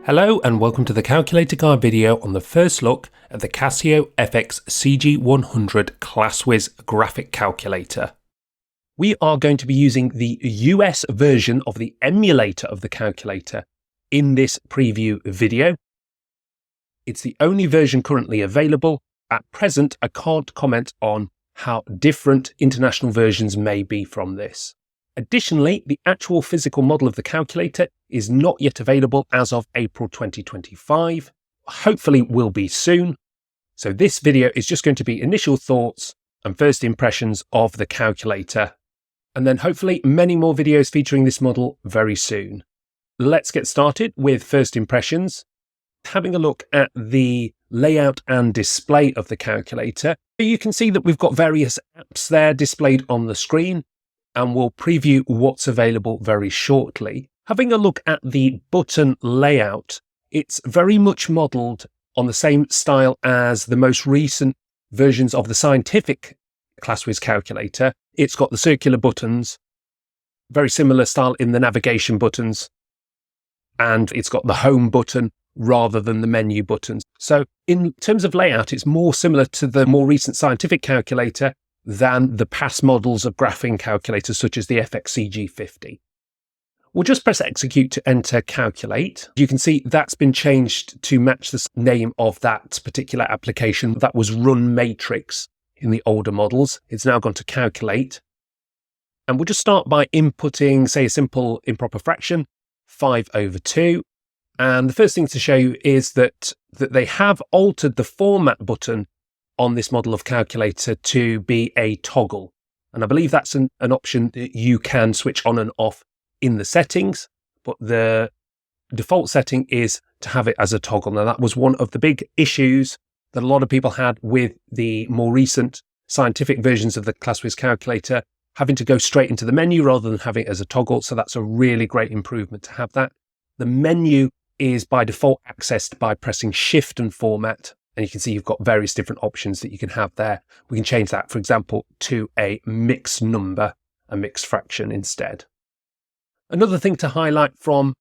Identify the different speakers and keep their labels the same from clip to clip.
Speaker 1: Hello and welcome to the Calculator Guide video on the first look at the Casio fx-CG100 Classwiz Graphic Calculator. We are going to be using the US version of the emulator of the calculator in this preview video. It's the only version currently available. At present, I can't comment on how different international versions may be from this. Additionally, the actual physical model of the calculator is not yet available as of April 2025. Hopefully will be soon. So this video is just going to be initial thoughts and first impressions of the calculator, and then hopefully many more videos featuring this model very soon. Let's get started with first impressions. Having a look at the layout and display of the calculator, you can see that we've got various apps there displayed on the screen, and we'll preview what's available very shortly. Having a look at the button layout, it's very much modelled on the same style as the most recent versions of the scientific Classwiz calculator. It's got the circular buttons, very similar style in the navigation buttons, and it's got the home button rather than the menu buttons. So in terms of layout, it's more similar to the more recent scientific calculator than the past models of graphing calculators such as the fx-CG50. We'll just press execute to enter calculate. You can see that's been changed to match the name of that particular application. That was run matrix in the older models. It's now gone to calculate. And we'll just start by inputting, say, a simple improper fraction, 5/2. And the first thing to show you is that they have altered the format button on this model of calculator to be a toggle. And I believe that's an option that you can switch on and off in the settings, but the default setting is to have it as a toggle. Now, that was one of the big issues that a lot of people had with the more recent scientific versions of the Classwiz calculator, having to go straight into the menu rather than having it as a toggle. So that's a really great improvement to have that. The menu is by default accessed by pressing Shift and Format. And you can see you've got various different options that you can have there. We can change that, for example, to a mixed number, a mixed fraction instead. Another thing to highlight from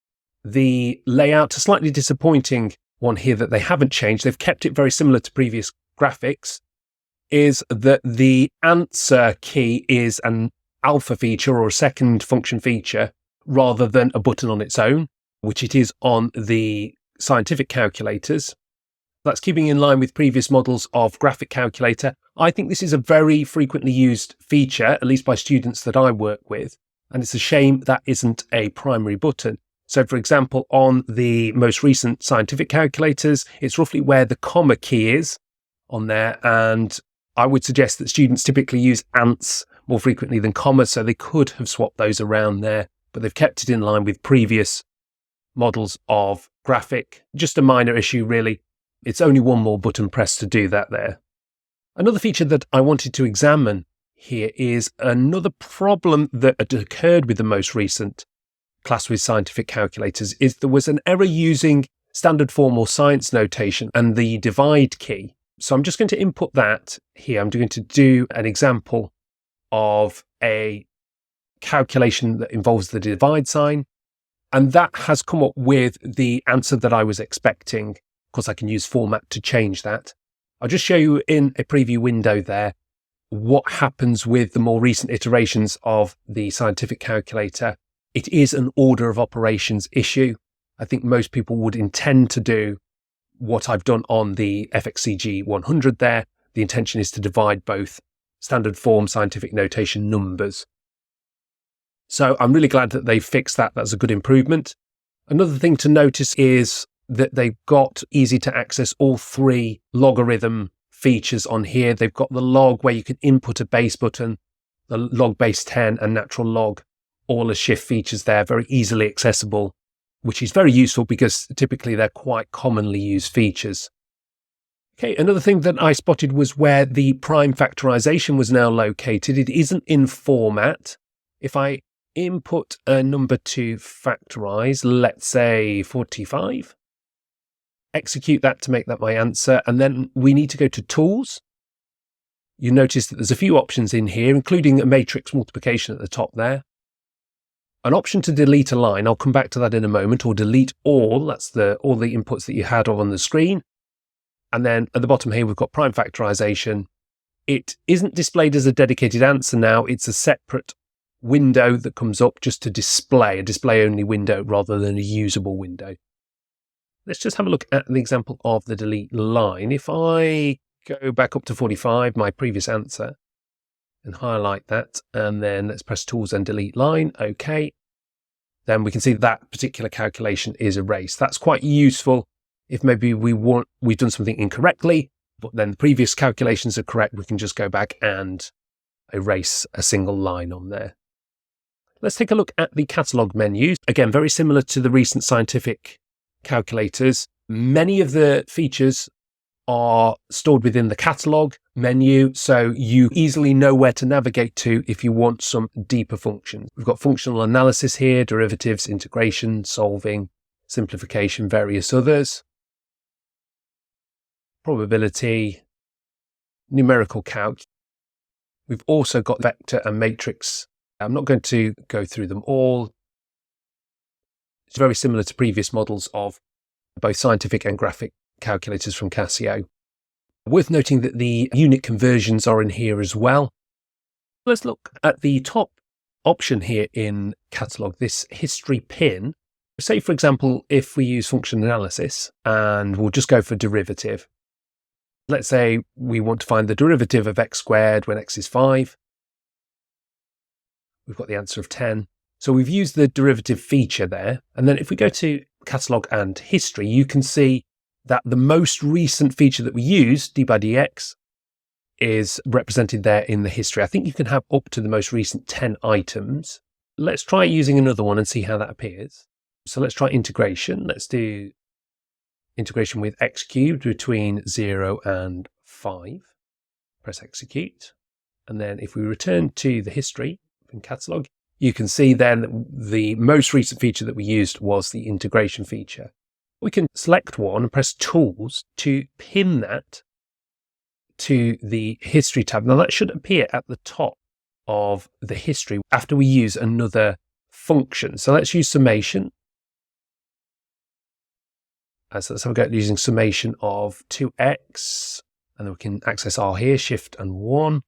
Speaker 1: the layout, a slightly disappointing one here that they haven't changed, they've kept it very similar to previous graphics, is that the answer key is an alpha feature or a second function feature rather than a button on its own, which it is on the scientific calculators. That's keeping in line with previous models of graphic calculator. I think this is a very frequently used feature, at least by students that I work with, and it's a shame that isn't a primary button. So for example, on the most recent scientific calculators, it's roughly where the comma key is on there, and I would suggest that students typically use ants more frequently than commas, so they could have swapped those around there, but they've kept it in line with previous models of graphic. Just a minor issue really. It's only one more button press to do that there. Another feature that I wanted to examine here is another problem that had occurred with the most recent Classwiz scientific calculators is there was an error using standard form or science notation and the divide key. So I'm just going to input that here. I'm going to do an example of a calculation that involves the divide sign, and that has come up with the answer that I was expecting. Of course, I can use format to change that. I'll just show you in a preview window there what happens with the more recent iterations of the scientific calculator. It is an order of operations issue. I think most people would intend to do what I've done on the fx-CG100 there. The intention is to divide both standard form scientific notation numbers. So I'm really glad that they've fixed that. That's a good improvement. Another thing to notice is that they've got easy to access all three logarithm features on here. They've got the log where you can input a base button, the log base 10 and natural log, all as shift features there, very easily accessible, which is very useful because typically they're quite commonly used features. Okay, another thing that I spotted was where the prime factorization was now located. It isn't in format. If I input a number to factorize, let's say 45, execute that to make that my answer, and then we need to go to Tools. You notice that there's a few options in here, including a matrix multiplication at the top there. an option to delete a line. I'll come back to that in a moment, or delete all. That's all the inputs that you had on the screen. And then at the bottom here, we've got prime factorization. It isn't displayed as a dedicated answer now. It's a separate window that comes up just to display, a display-only window rather than a usable window. Let's just have a look at the example of the delete line. If I go back up to 45, my previous answer, and highlight that, and then let's press Tools and Delete Line. OK. Then we can see that particular calculation is erased. That's quite useful if maybe we've done something incorrectly, but then the previous calculations are correct. We can just go back and erase a single line on there. Let's take a look at the catalog menu. Again, very similar to the recent scientific calculators. Many of the features are stored within the catalog menu, so you easily know where to navigate to if you want some deeper functions. We've got functional analysis here, derivatives, integration, solving, simplification, various others, probability, numerical calc. We've also got vector and matrix. I'm not going to go through them all. It's very similar to previous models of both scientific and graphic calculators from Casio. Worth noting that the unit conversions are in here as well. Let's look at the top option here in catalog, this history pin. Say, for example, if we use function analysis and we'll just go for derivative. Let's say we want to find the derivative of x squared when x is 5. We've got the answer of 10. So we've used the derivative feature there. And then if we go to catalog and history, you can see that the most recent feature that we use, d by dx, is represented there in the history. I think you can have up to the most recent 10 items. Let's try using another one and see how that appears. So let's try integration. Let's do integration with x cubed between 0 and 5. Press execute. And then if we return to the history in catalog, you can see then the most recent feature that we used was the integration feature. We can select one and press Tools to pin that to the History tab. Now that should appear at the top of the history after we use another function. So let's use summation. So let's have a go at using summation of 2x, and then we can access R here, Shift and 1.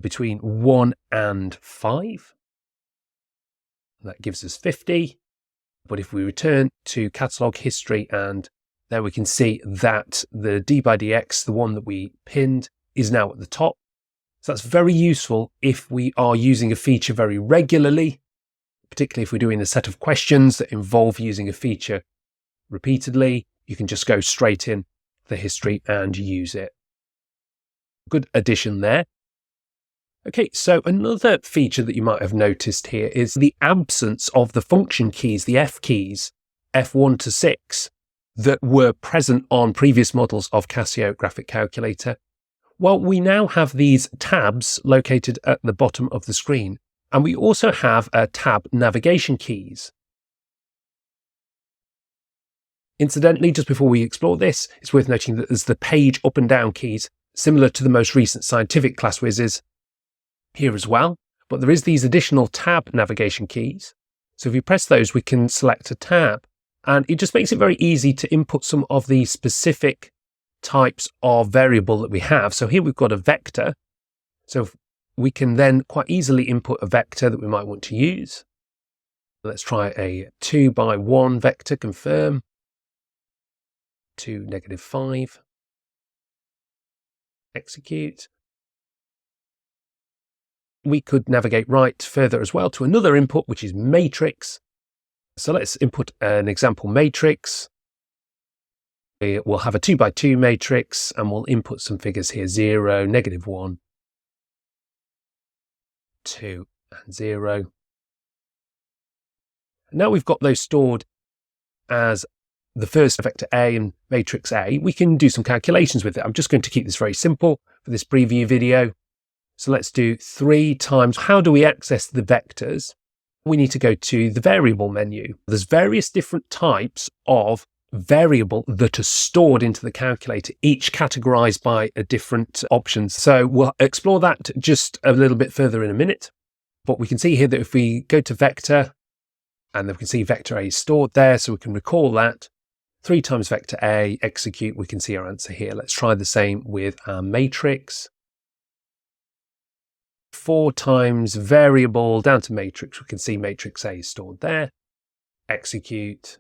Speaker 1: Between 1 and 5. That gives us 50. But if we return to catalog history, and there we can see that the d by dx, the one that we pinned, is now at the top. So that's very useful if we are using a feature very regularly, particularly if we're doing a set of questions that involve using a feature repeatedly. You can just go straight in the history and use it. Good addition there. Okay, so another feature that you might have noticed here is the absence of the function keys, the F keys, F1 to 6, that were present on previous models of Casio Graphic Calculator. Well, we now have these tabs located at the bottom of the screen, and we also have tab navigation keys. Incidentally, just before we explore this, it's worth noting that there's the page up and down keys, similar to the most recent scientific Classwizes, here as well, but there is these additional tab navigation keys. So if we press those, we can select a tab, and it just makes it very easy to input some of the specific types of variable that we have. So here we've got a vector, so we can then quite easily input a vector that we might want to use. Let's try a 2 by 1 vector, confirm, to -5, execute. We could navigate right further as well to another input, which is matrix. So let's input an example matrix. We'll have a 2 by 2 matrix, and we'll input some figures here, 0, -1, 2, and 0. Now we've got those stored as the first vector A and matrix A. We can do some calculations with it. I'm just going to keep this very simple for this preview video. So let's do 3 times. How do we access the vectors? We need to go to the variable menu. There's various different types of variable that are stored into the calculator, each categorized by a different options. So we'll explore that just a little bit further in a minute. But we can see here that if we go to vector, and then we can see vector A is stored there, so we can recall that. 3 times vector A, execute, we can see our answer here. Let's try the same with our matrix. 4 times variable down to matrix, we can see matrix A is stored there. Execute.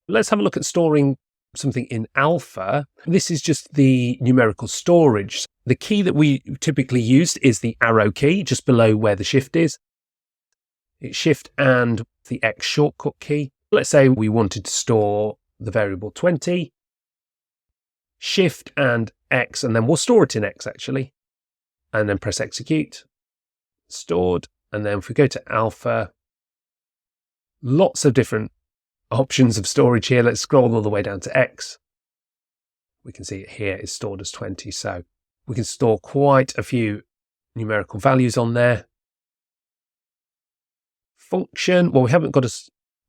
Speaker 1: Let's have a look at storing something in alpha. This is just the numerical storage. The key that we typically use is the arrow key, just below where the shift is. It's shift and the X shortcut key. Let's say we wanted to store the variable 20. Shift and X, and then we'll store it in X actually. And then press execute. Stored. And then if we go to alpha, lots of different options of storage here. Let's scroll all the way down to X. We can see it here is stored as 20. So we can store quite a few numerical values on there. Function, well, we haven't got a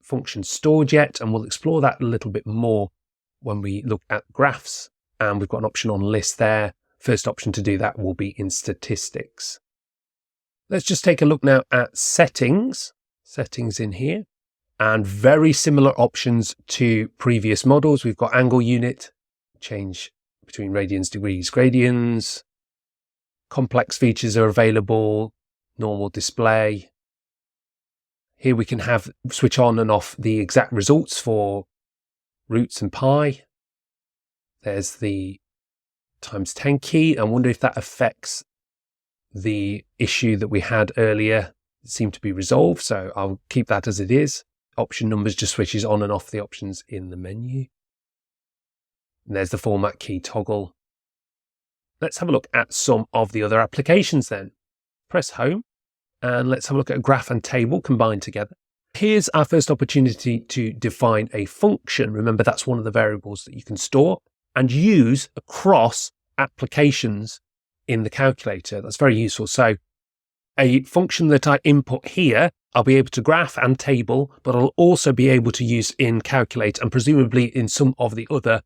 Speaker 1: function stored yet, and we'll explore that a little bit more when we look at graphs. And we've got an option on list there. First option to do that will be in statistics. Let's just take a look now at settings. Settings in here. And very similar options to previous models. We've got angle unit, change between radians, degrees, gradians. Complex features are available, normal display. Here we can have switch on and off the exact results for roots and pi. There's the times 10 key. I wonder if that affects the issue that we had earlier. It seemed to be resolved, so I'll keep that as it is. Option numbers just switches on and off the options in the menu. And there's the format key toggle. Let's have a look at some of the other applications then. Press home. And let's have a look at a graph and table combined together. Here's our first opportunity to define a function. Remember, that's one of the variables that you can store and use across applications in the calculator. That's very useful. So a function that I input here, I'll be able to graph and table, but I'll also be able to use in Calculate and presumably in some of the other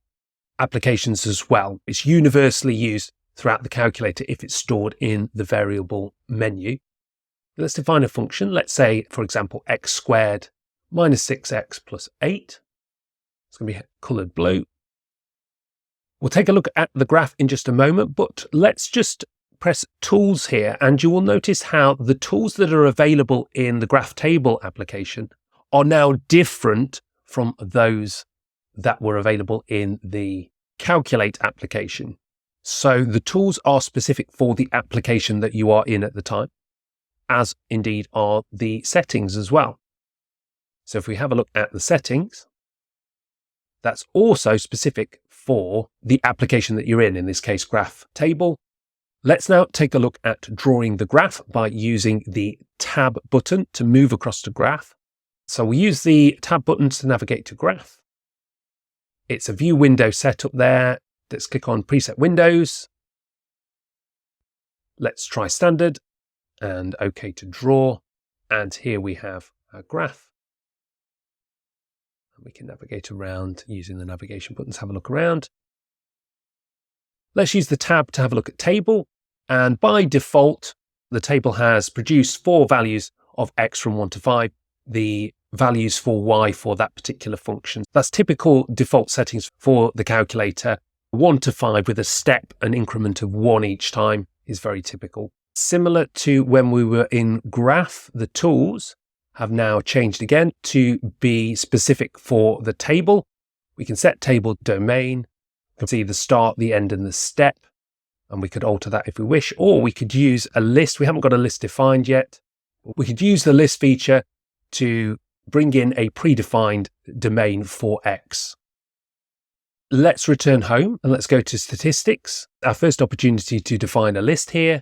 Speaker 1: applications as well. It's universally used throughout the calculator if it's stored in the variable menu. Let's define a function. Let's say, for example, x squared minus 6x plus 8. It's going to be coloured blue. We'll take a look at the graph in just a moment, but let's just press Tools here, and you will notice how the tools that are available in the graph table application are now different from those that were available in the Calculate application. So the tools are specific for the application that you are in at the time, as indeed are the settings as well. So if we have a look at the settings, that's also specific for the application that you're in this case, graph table. Let's now take a look at drawing the graph by using the Tab button to move across to graph. So we use the Tab button to navigate to graph. It's a view window set up there. Let's click on Preset Windows. Let's try Standard. And OK to draw. And here we have our graph. And we can navigate around using the navigation buttons, have a look around. Let's use the tab to have a look at table. And by default, the table has produced 4 values of x from 1 to 5, the values for y for that particular function. That's typical default settings for the calculator. 1 to 5 with a step, an increment of 1 each time is very typical. Similar to when we were in graph, the tools have now changed again to be specific for the table. We can set table domain. We can see the start, the end, and the step. And we could alter that if we wish, or we could use a list. We haven't got a list defined yet. We could use the list feature to bring in a predefined domain for X. Let's return home and let's go to statistics. Our first opportunity to define a list here.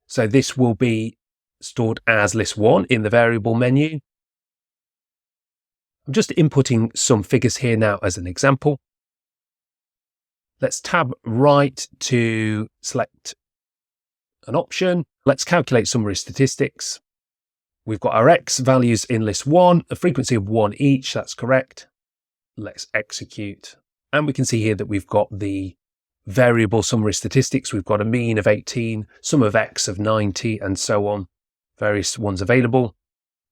Speaker 1: So this will be stored as list 1 in the variable menu. I'm just inputting some figures here now as an example. Let's tab right to select an option. Let's calculate summary statistics. We've got our X values in list 1, a frequency of 1 each, that's correct. Let's execute. And we can see here that we've got the variable summary statistics. We've got a mean of 18, sum of X of 90, and so on. Various ones available.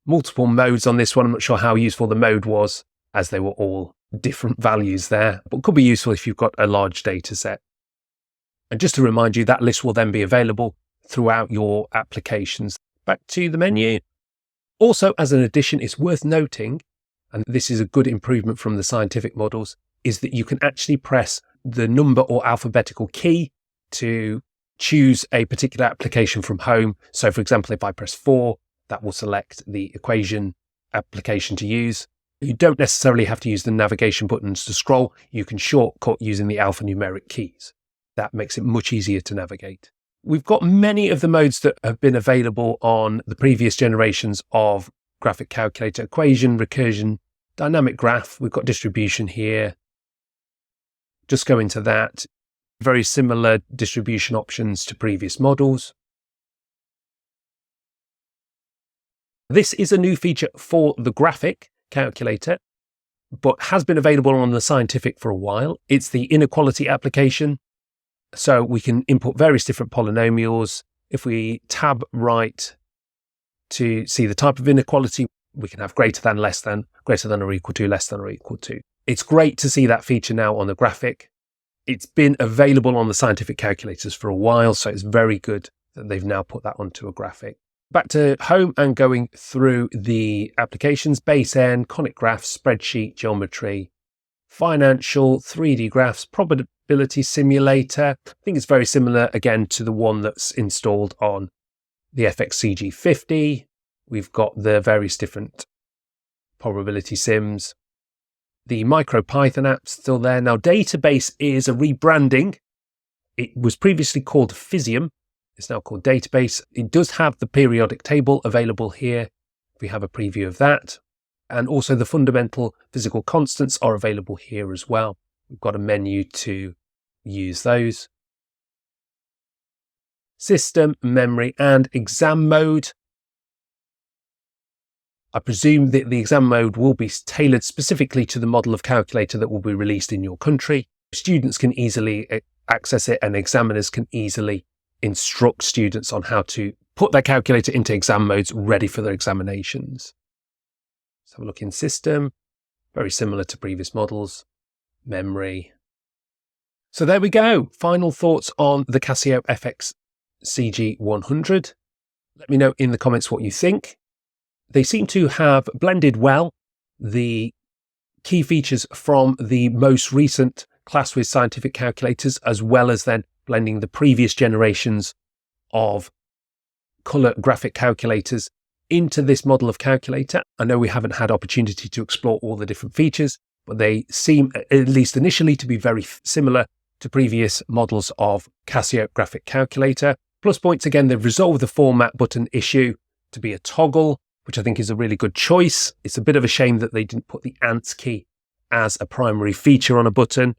Speaker 1: Multiple modes on this one. I'm not sure how useful the mode was, as they were all different values there, but could be useful if you've got a large data set. And just to remind you, that list will then be available throughout your applications. Back to the menu. Also, as an addition, it's worth noting, and this is a good improvement from the scientific models, is that you can actually press the number or alphabetical key to choose a particular application from home. So for example, if I press 4, that will select the equation application to use. You don't necessarily have to use the navigation buttons to scroll. You can shortcut using the alphanumeric keys. That makes it much easier to navigate. We've got many of the modes that have been available on the previous generations of graphic calculator: equation, recursion, dynamic graph. We've got distribution here. Just go into that. Very similar distribution options to previous models. This is a new feature for the graphic calculator, but has been available on the scientific for a while. It's the inequality application. So we can input various different polynomials. If we tab right to see the type of inequality, we can have greater than, less than, greater than or equal to, less than or equal to. It's great to see that feature now on the graphic. It's been available on the scientific calculators for a while, so it's very good that they've now put that onto a graphic. Back to home and going through the applications: base N, conic graphs, spreadsheet, geometry, financial, 3D graphs, probability simulator. I think it's very similar again to the one that's installed on the fx-CG50. We've got the various different probability sims. The MicroPython app's still there. Now, database is a rebranding. It was previously called Physium. It's now called database. It does have the periodic table available here. We have a preview of that. And also the fundamental physical constants are available here as well. We've got a menu to use those. System, memory, and exam mode. I presume that the exam mode will be tailored specifically to the model of calculator that will be released in your country. Students can easily access it, and examiners can easily instruct students on how to put their calculator into exam modes ready for their examinations. Let's have a look in system. Very similar to previous models. Memory. So there we go. Final thoughts on the Casio fx-CG100. Let me know in the comments what you think. They seem to have blended well the key features from the most recent Classwiz scientific calculators, as well as then blending the previous generations of colour graphic calculators into this model of calculator. I know we haven't had opportunity to explore all the different features, but they seem, at least initially, to be very similar to previous models of Casio graphic calculator. Plus points, again, they've resolved the format button issue to be a toggle, which I think is a really good choice. It's a bit of a shame that they didn't put the ant key as a primary feature on a button.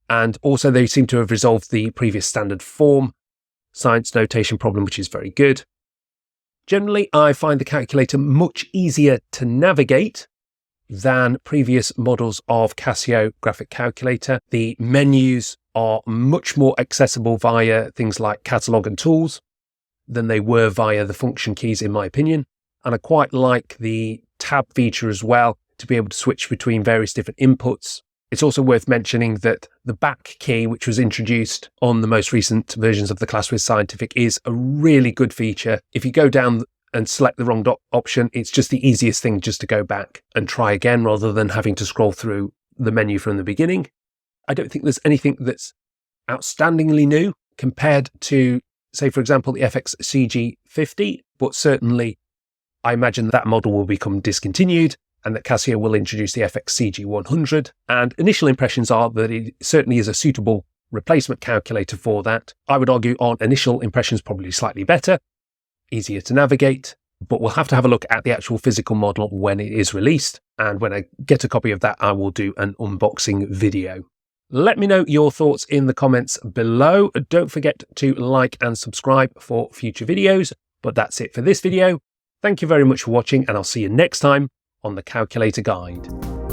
Speaker 1: And also they seem to have resolved the previous standard form science notation problem, which is very good. Generally, I find the calculator much easier to navigate than previous models of Casio graphic calculator. The menus are much more accessible via things like catalog and tools than they were via the function keys, in my opinion. And I quite like the tab feature as well, to be able to switch between various different inputs. It's also worth mentioning that the back key, which was introduced on the most recent versions of the Classwiz Scientific, is a really good feature. If you go down and select the wrong option, it's just the easiest thing just to go back and try again, rather than having to scroll through the menu from the beginning. I don't think there's anything that's outstandingly new compared to, say, for example, the fx-CG50, but certainly I imagine that model will become discontinued and that Casio will introduce the fx-CG100. And initial impressions are that it certainly is a suitable replacement calculator for that. I would argue on initial impressions, probably slightly better, easier to navigate, but we'll have to have a look at the actual physical model when it is released. And when I get a copy of that, I will do an unboxing video. Let me know your thoughts in the comments below. Don't forget to like and subscribe for future videos. But that's it for this video. Thank you very much for watching, and I'll see you next time on the Calculator Guide.